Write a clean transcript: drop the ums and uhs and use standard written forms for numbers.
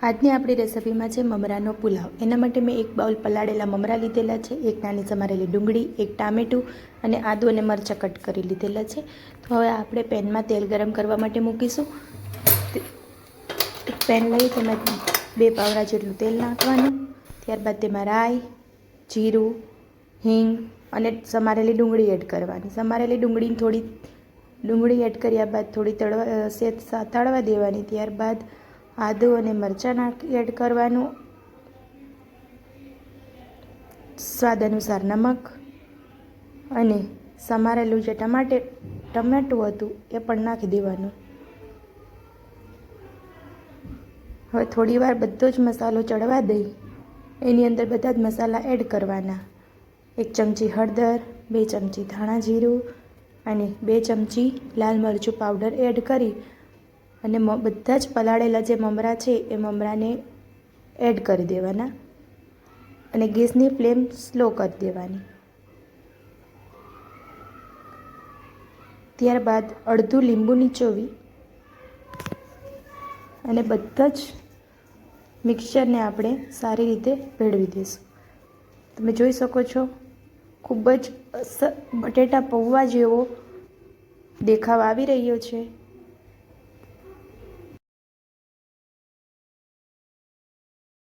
આજની આપણી રેસિપીમાં છે મમરાનો પુલાવ। એના માટે મેં એક બાઉલ પલાળેલા મમરા લીધેલા છે, એક નાની સમારેલી ડુંગળી, એક ટામેટું અને આદુ અને મરચાં કટ કરી લીધેલા છે। તો હવે આપણે પેનમાં તેલ ગરમ કરવા માટે મૂકીશું। એક પેન લઈ તેમાં 2 પાવડા જેટલું તેલ નાખવાનું। ત્યારબાદ તેમાં રાઈ, જીરું, હિંગ અને સમારેલી ડુંગળી એડ કરવાની। સમારેલી ડુંગળી એડ કર્યા બાદ થોડી તળવા દેવાની। ત્યારબાદ આદુ અને મરચાં એડ કરવાનું, સ્વાદ અનુસાર નમક અને સમારેલું જે ટમેટું હતું એ પણ નાખી દેવાનું। હવે થોડીવાર બધો જ મસાલો ચડવા દઈ એની અંદર બધા જ મસાલા એડ કરવાના। 1 ચમચી હળદર, 2 ચમચી ધાણા જીરું અને 2 ચમચી લાલ મરચું પાવડર એડ કરી અને બધા જ પલાળેલા જે મમરા છે એ મમરાને એડ કરી દેવાના અને ગેસની ફ્લેમ સ્લો કરી દેવાની। ત્યારબાદ અડધું લીંબુ નીચોવી અને બધા જ મિક્સચરને આપણે સારી રીતે ભેળવી દઈશું। તમે જોઈ શકો છો ખૂબ જ બટેટા પૌવા જેવો દેખાવ આવી રહ્યો છે।